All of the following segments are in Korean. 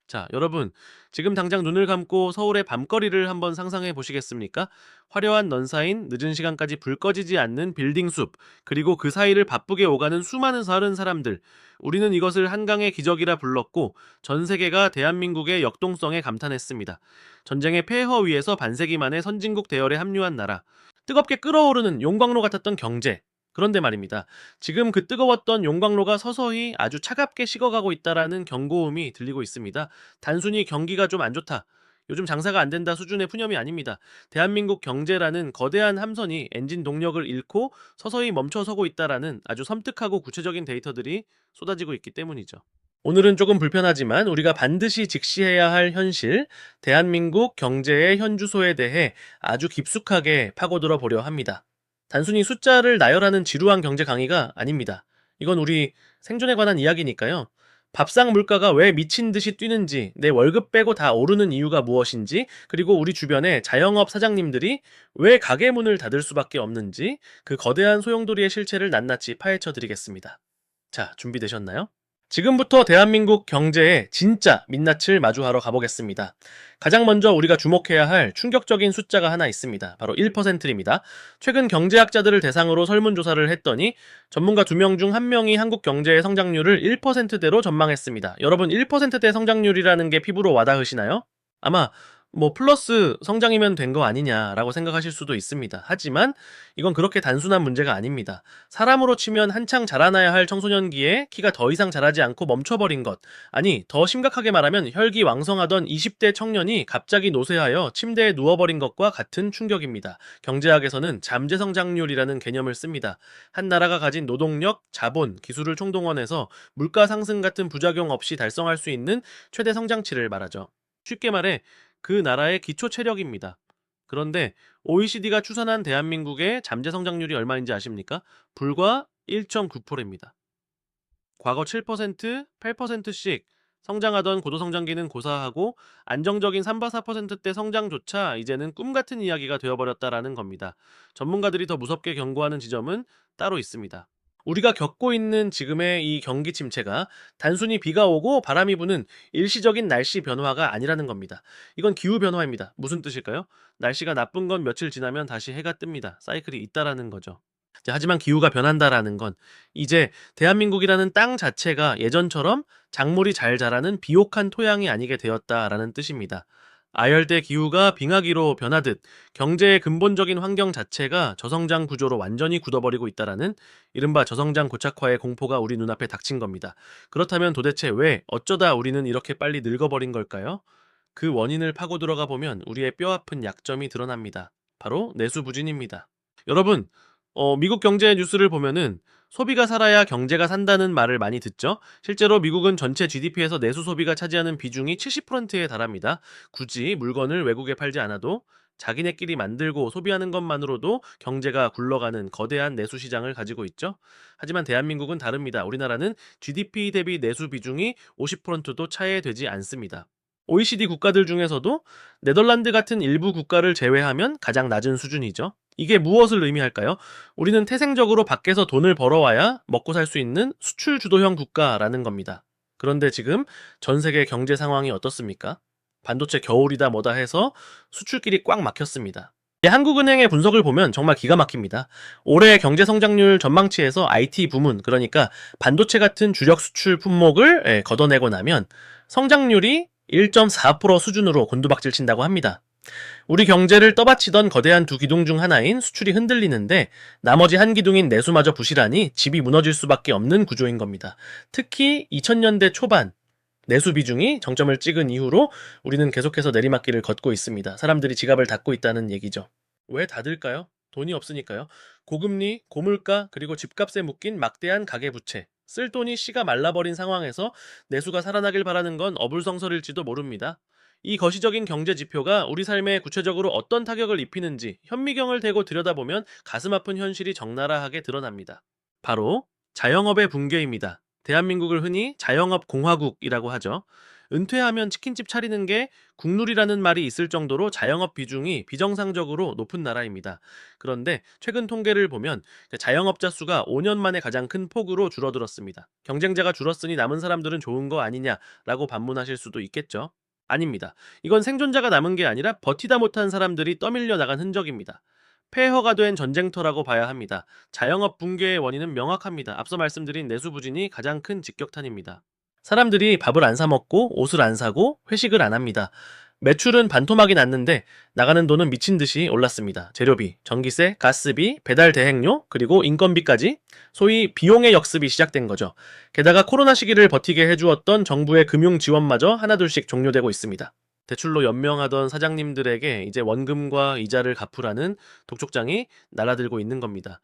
자, 여러분, 지금 당장 눈을 감고 서울의 밤거리를 한번 상상해 보시겠습니까? 화려한 넌사인, 늦은 시간까지 불 꺼지지 않는 빌딩 숲, 그리고 그 사이를 바쁘게 오가는 수많은 다른 사람들. 우리는 이것을 한강의 기적이라 불렀고, 전 세계가 대한민국의 역동성에 감탄했습니다. 전쟁의 폐허 위에서 반세기 만에 선진국 대열에 합류한 나라. 뜨겁게 끓어오르는 용광로 같았던 경제. 그런데 말입니다. 지금 그 뜨거웠던 용광로가 서서히 아주 차갑게 식어가고 있다라는 경고음이 들리고 있습니다. 단순히 경기가 좀 안 좋다, 요즘 장사가 안 된다 수준의 푸념이 아닙니다. 대한민국 경제라는 거대한 함선이 엔진 동력을 잃고 서서히 멈춰서고 있다라는 아주 섬뜩하고 구체적인 데이터들이 쏟아지고 있기 때문이죠. 오늘은 조금 불편하지만 우리가 반드시 직시해야 할 현실, 대한민국 경제의 현주소에 대해 아주 깊숙하게 파고들어 보려 합니다. 단순히 숫자를 나열하는 지루한 경제 강의가 아닙니다. 이건 우리 생존에 관한 이야기니까요. 밥상 물가가 왜 미친 듯이 뛰는지, 내 월급 빼고 다 오르는 이유가 무엇인지, 그리고 우리 주변의 자영업 사장님들이 왜 가게 문을 닫을 수밖에 없는지, 그 거대한 소용돌이의 실체를 낱낱이 파헤쳐 드리겠습니다. 자, 준비되셨나요? 지금부터 대한민국 경제의 진짜 민낯을 마주하러 가보겠습니다. 가장 먼저 우리가 주목해야 할 충격적인 숫자가 하나 있습니다. 바로 1%입니다. 최근 경제학자들을 대상으로 설문조사를 했더니 전문가 2명 중 1명이 한국 경제의 성장률을 1%대로 전망했습니다. 여러분, 1%대 성장률이라는 게 피부로 와닿으시나요? 아마 플러스 성장이면 된 거 아니냐라고 생각하실 수도 있습니다. 하지만 이건 그렇게 단순한 문제가 아닙니다. 사람으로 치면 한창 자라나야 할 청소년기에 키가 더 이상 자라지 않고 멈춰버린 것, 아니 더 심각하게 말하면 혈기왕성하던 20대 청년이 갑자기 노쇠하여 침대에 누워버린 것과 같은 충격입니다. 경제학에서는 잠재성장률이라는 개념을 씁니다. 한 나라가 가진 노동력, 자본, 기술을 총동원해서 물가 상승 같은 부작용 없이 달성할 수 있는 최대 성장치를 말하죠. 쉽게 말해 그 나라의 기초 체력입니다. 그런데 OECD가 추산한 대한민국의 잠재 성장률이 얼마인지 아십니까? 불과 1.9%입니다. 과거 7%, 8%씩 성장하던 고도성장기는 고사하고 안정적인 3-4%대 성장조차 이제는 꿈같은 이야기가 되어버렸다라는 겁니다. 전문가들이 더 무섭게 경고하는 지점은 따로 있습니다. 우리가 겪고 있는 지금의 이 경기 침체가 단순히 비가 오고 바람이 부는 일시적인 날씨 변화가 아니라는 겁니다. 이건 기후 변화입니다. 무슨 뜻일까요? 날씨가 나쁜 건 며칠 지나면 다시 해가 뜹니다. 사이클이 있다라는 거죠. 자, 하지만 기후가 변한다라는 건 이제 대한민국이라는 땅 자체가 예전처럼 작물이 잘 자라는 비옥한 토양이 아니게 되었다라는 뜻입니다. 아열대 기후가 빙하기로 변하듯 경제의 근본적인 환경 자체가 저성장 구조로 완전히 굳어버리고 있다라는 이른바 저성장 고착화의 공포가 우리 눈앞에 닥친 겁니다. 그렇다면 도대체 왜 어쩌다 우리는 이렇게 빨리 늙어버린 걸까요? 그 원인을 파고 들어가 보면 우리의 뼈아픈 약점이 드러납니다. 바로 내수 부진입니다. 여러분, 미국 경제 뉴스를 보면은 소비가 살아야 경제가 산다는 말을 많이 듣죠. 실제로 미국은 전체 GDP에서 내수 소비가 차지하는 비중이 70%에 달합니다. 굳이 물건을 외국에 팔지 않아도 자기네끼리 만들고 소비하는 것만으로도 경제가 굴러가는 거대한 내수 시장을 가지고 있죠. 하지만 대한민국은 다릅니다. 우리나라는 GDP 대비 내수 비중이 50%도 차이되지 않습니다. OECD 국가들 중에서도 네덜란드 같은 일부 국가를 제외하면 가장 낮은 수준이죠. 이게 무엇을 의미할까요? 우리는 태생적으로 밖에서 돈을 벌어와야 먹고 살 수 있는 수출 주도형 국가라는 겁니다. 그런데 지금 전 세계 경제 상황이 어떻습니까? 반도체 겨울이다 뭐다 해서 수출길이 꽉 막혔습니다. 한국은행의 분석을 보면 정말 기가 막힙니다. 올해 경제 성장률 전망치에서 IT 부문, 그러니까 반도체 같은 주력 수출 품목을 걷어내고 나면 성장률이 1.4% 수준으로 곤두박질 친다고 합니다. 우리 경제를 떠받치던 거대한 두 기둥 중 하나인 수출이 흔들리는데 나머지 한 기둥인 내수마저 부실하니 집이 무너질 수밖에 없는 구조인 겁니다. 특히 2000년대 초반 내수 비중이 정점을 찍은 이후로 우리는 계속해서 내리막길을 걷고 있습니다. 사람들이 지갑을 닫고 있다는 얘기죠. 왜 닫을까요? 돈이 없으니까요. 고금리, 고물가, 그리고 집값에 묶인 막대한 가계부채. 쓸 돈이 씨가 말라버린 상황에서 내수가 살아나길 바라는 건 어불성설일지도 모릅니다. 이 거시적인 경제 지표가 우리 삶에 구체적으로 어떤 타격을 입히는지 현미경을 대고 들여다보면 가슴 아픈 현실이 적나라하게 드러납니다. 바로 자영업의 붕괴입니다. 대한민국을 흔히 자영업 공화국이라고 하죠. 은퇴하면 치킨집 차리는 게 국룰이라는 말이 있을 정도로 자영업 비중이 비정상적으로 높은 나라입니다. 그런데 최근 통계를 보면 자영업자 수가 5년 만에 가장 큰 폭으로 줄어들었습니다. 경쟁자가 줄었으니 남은 사람들은 좋은 거 아니냐라고 반문하실 수도 있겠죠. 아닙니다. 이건 생존자가 남은 게 아니라 버티다 못한 사람들이 떠밀려 나간 흔적입니다. 폐허가 된 전쟁터라고 봐야 합니다. 자영업 붕괴의 원인은 명확합니다. 앞서 말씀드린 내수 부진이 가장 큰 직격탄입니다. 사람들이 밥을 안 사 먹고 옷을 안 사고 회식을 안 합니다. 매출은 반토막이 났는데 나가는 돈은 미친 듯이 올랐습니다. 재료비, 전기세, 가스비, 배달 대행료, 그리고 인건비까지 소위 비용의 역습이 시작된 거죠. 게다가 코로나 시기를 버티게 해주었던 정부의 금융 지원마저 하나둘씩 종료되고 있습니다. 대출로 연명하던 사장님들에게 이제 원금과 이자를 갚으라는 독촉장이 날아들고 있는 겁니다.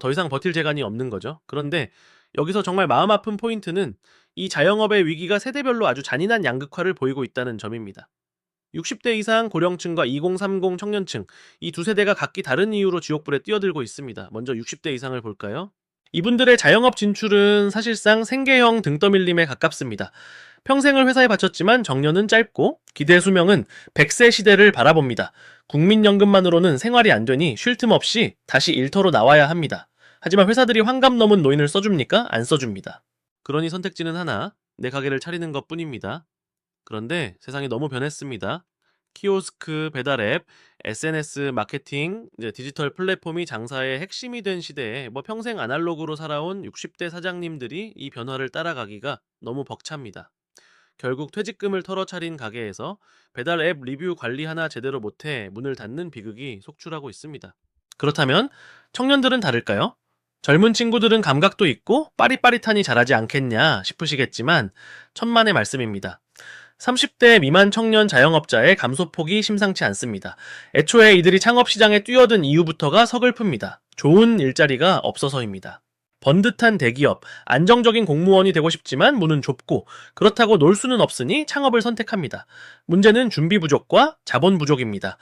더 이상 버틸 재간이 없는 거죠. 그런데 여기서 정말 마음 아픈 포인트는 이 자영업의 위기가 세대별로 아주 잔인한 양극화를 보이고 있다는 점입니다. 60대 이상 고령층과 2030 청년층, 이 두 세대가 각기 다른 이유로 지옥불에 뛰어들고 있습니다. 먼저 60대 이상을 볼까요? 이분들의 자영업 진출은 사실상 생계형 등 떠밀림에 가깝습니다. 평생을 회사에 바쳤지만 정년은 짧고 기대 수명은 100세 시대를 바라봅니다. 국민연금만으로는 생활이 안 되니 쉴 틈 없이 다시 일터로 나와야 합니다. 하지만 회사들이 환갑 넘은 노인을 써줍니까? 안 써줍니다. 그러니 선택지는 하나, 내 가게를 차리는 것 뿐입니다. 그런데 세상이 너무 변했습니다. 키오스크, 배달앱, SNS 마케팅, 이제 디지털 플랫폼이 장사의 핵심이 된 시대에 평생 아날로그로 살아온 60대 사장님들이 이 변화를 따라가기가 너무 벅찹니다. 결국 퇴직금을 털어 차린 가게에서 배달 앱 리뷰 관리 하나 제대로 못해 문을 닫는 비극이 속출하고 있습니다. 그렇다면 청년들은 다를까요? 젊은 친구들은 감각도 있고 빠릿빠릿하니 잘하지 않겠냐 싶으시겠지만 천만의 말씀입니다. 30대 미만 청년 자영업자의 감소폭이 심상치 않습니다. 애초에 이들이 창업시장에 뛰어든 이유부터가 서글픕니다. 좋은 일자리가 없어서입니다. 번듯한 대기업, 안정적인 공무원이 되고 싶지만 문은 좁고 그렇다고 놀 수는 없으니 창업을 선택합니다. 문제는 준비 부족과 자본 부족입니다.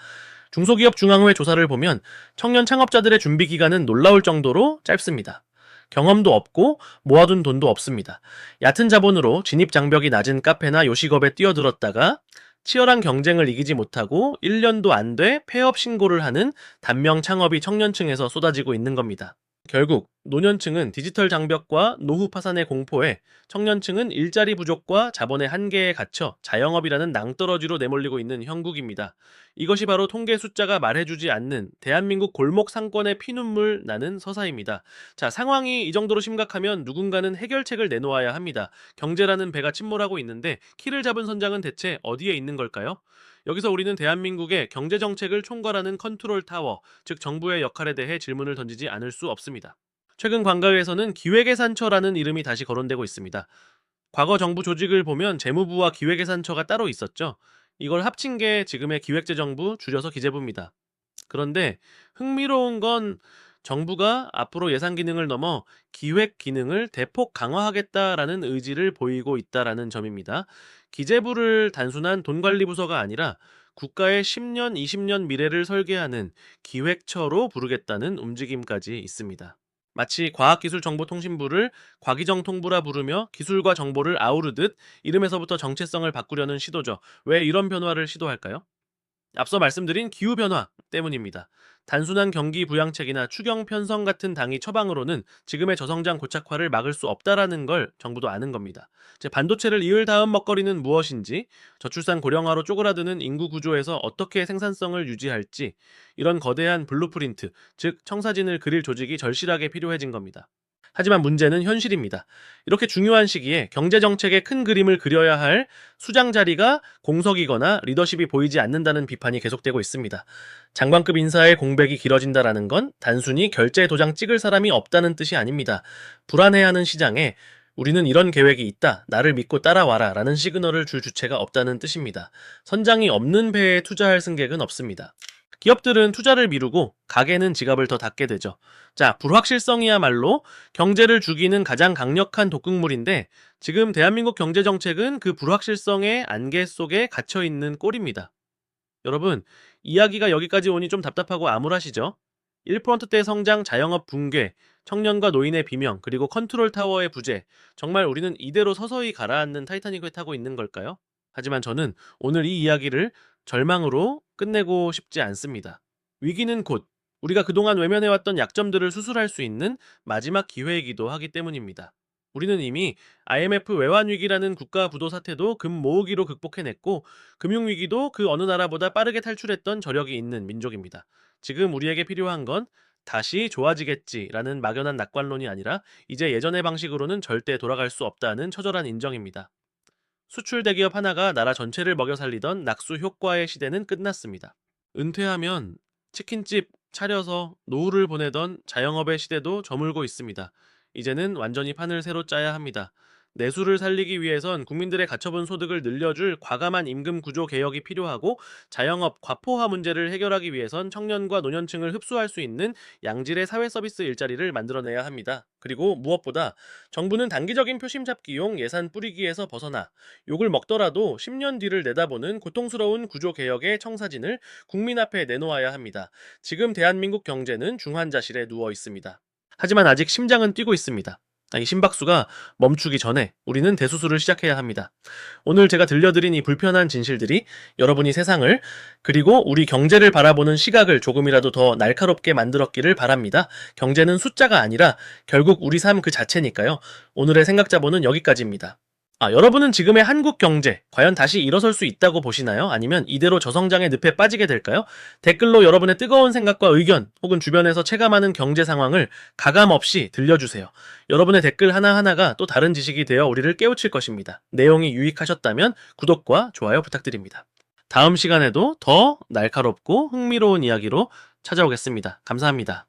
중소기업 중앙회 조사를 보면 청년 창업자들의 준비 기간은 놀라울 정도로 짧습니다. 경험도 없고 모아둔 돈도 없습니다. 얕은 자본으로 진입 장벽이 낮은 카페나 요식업에 뛰어들었다가 치열한 경쟁을 이기지 못하고 1년도 안 돼 폐업 신고를 하는 단명 창업이 청년층에서 쏟아지고 있는 겁니다. 결국 노년층은 디지털 장벽과 노후 파산의 공포에, 청년층은 일자리 부족과 자본의 한계에 갇혀 자영업이라는 낭떠러지로 내몰리고 있는 형국입니다. 이것이 바로 통계 숫자가 말해주지 않는 대한민국 골목 상권의 피눈물 나는 서사입니다. 자, 상황이 이 정도로 심각하면 누군가는 해결책을 내놓아야 합니다. 경제라는 배가 침몰하고 있는데 키를 잡은 선장은 대체 어디에 있는 걸까요? 여기서 우리는 대한민국의 경제정책을 총괄하는 컨트롤 타워, 즉 정부의 역할에 대해 질문을 던지지 않을 수 없습니다. 최근 관각에서는 기획예산처라는 이름이 다시 거론되고 있습니다. 과거 정부 조직을 보면 재무부와 기획예산처가 따로 있었죠. 이걸 합친 게 지금의 기획재정부, 줄여서 기재부입니다. 그런데 흥미로운 건 정부가 앞으로 예산 기능을 넘어 기획 기능을 대폭 강화하겠다라는 의지를 보이고 있다라는 점입니다. 기재부를 단순한 돈관리 부서가 아니라 국가의 10년, 20년 미래를 설계하는 기획처로 부르겠다는 움직임까지 있습니다. 마치 과학기술정보통신부를 과기정통부라 부르며 기술과 정보를 아우르듯 이름에서부터 정체성을 바꾸려는 시도죠. 왜 이런 변화를 시도할까요? 앞서 말씀드린 기후변화 때문입니다. 단순한 경기 부양책이나 추경 편성 같은 당위 처방으로는 지금의 저성장 고착화를 막을 수 없다라는 걸 정부도 아는 겁니다. 반도체를 이을 다음 먹거리는 무엇인지, 저출산 고령화로 쪼그라드는 인구 구조에서 어떻게 생산성을 유지할지, 이런 거대한 블루프린트, 즉 청사진을 그릴 조직이 절실하게 필요해진 겁니다. 하지만 문제는 현실입니다. 이렇게 중요한 시기에 경제정책의 큰 그림을 그려야 할 수장 자리가 공석이거나 리더십이 보이지 않는다는 비판이 계속되고 있습니다. 장관급 인사의 공백이 길어진다는 건 단순히 결제 도장 찍을 사람이 없다는 뜻이 아닙니다. 불안해하는 시장에 우리는 이런 계획이 있다, 나를 믿고 따라와라 라는 시그널을 줄 주체가 없다는 뜻입니다. 선장이 없는 배에 투자할 승객은 없습니다. 기업들은 투자를 미루고 가게는 지갑을 더 닫게 되죠. 자, 불확실성이야말로 경제를 죽이는 가장 강력한 독극물인데 지금 대한민국 경제정책은 그 불확실성의 안개 속에 갇혀있는 꼴입니다. 여러분, 이야기가 여기까지 오니 좀 답답하고 암울하시죠? 1%대 성장, 자영업 붕괴, 청년과 노인의 비명, 그리고 컨트롤 타워의 부재, 정말 우리는 이대로 서서히 가라앉는 타이타닉을 타고 있는 걸까요? 하지만 저는 오늘 이 이야기를 절망으로 끝내고 싶지 않습니다. 위기는 곧 우리가 그동안 외면해왔던 약점들을 수술할 수 있는 마지막 기회이기도 하기 때문입니다. 우리는 이미 IMF 외환위기라는 국가 부도 사태도 금 모으기로 극복해냈고, 금융위기도 그 어느 나라보다 빠르게 탈출했던 저력이 있는 민족입니다. 지금 우리에게 필요한 건 다시 좋아지겠지라는 막연한 낙관론이 아니라 이제 예전의 방식으로는 절대 돌아갈 수 없다는 처절한 인정입니다. 수출 대기업 하나가 나라 전체를 먹여 살리던 낙수 효과의 시대는 끝났습니다. 은퇴하면 치킨집 차려서 노후를 보내던 자영업의 시대도 저물고 있습니다. 이제는 완전히 판을 새로 짜야 합니다. 내수를 살리기 위해선 국민들의 가처분 소득을 늘려줄 과감한 임금 구조 개혁이 필요하고, 자영업 과포화 문제를 해결하기 위해선 청년과 노년층을 흡수할 수 있는 양질의 사회 서비스 일자리를 만들어내야 합니다. 그리고 무엇보다 정부는 단기적인 표심 잡기용 예산 뿌리기에서 벗어나 욕을 먹더라도 10년 뒤를 내다보는 고통스러운 구조 개혁의 청사진을 국민 앞에 내놓아야 합니다. 지금 대한민국 경제는 중환자실에 누워 있습니다. 하지만 아직 심장은 뛰고 있습니다. 이 심박수가 멈추기 전에 우리는 대수술을 시작해야 합니다. 오늘 제가 들려드린 이 불편한 진실들이 여러분이 세상을, 그리고 우리 경제를 바라보는 시각을 조금이라도 더 날카롭게 만들었기를 바랍니다. 경제는 숫자가 아니라 결국 우리 삶 그 자체니까요. 오늘의 생각자본은 여기까지입니다. 여러분은 지금의 한국 경제 과연 다시 일어설 수 있다고 보시나요? 아니면 이대로 저성장의 늪에 빠지게 될까요? 댓글로 여러분의 뜨거운 생각과 의견, 혹은 주변에서 체감하는 경제 상황을 가감없이 들려주세요. 여러분의 댓글 하나하나가 또 다른 지식이 되어 우리를 깨우칠 것입니다. 내용이 유익하셨다면 구독과 좋아요 부탁드립니다. 다음 시간에도 더 날카롭고 흥미로운 이야기로 찾아오겠습니다. 감사합니다.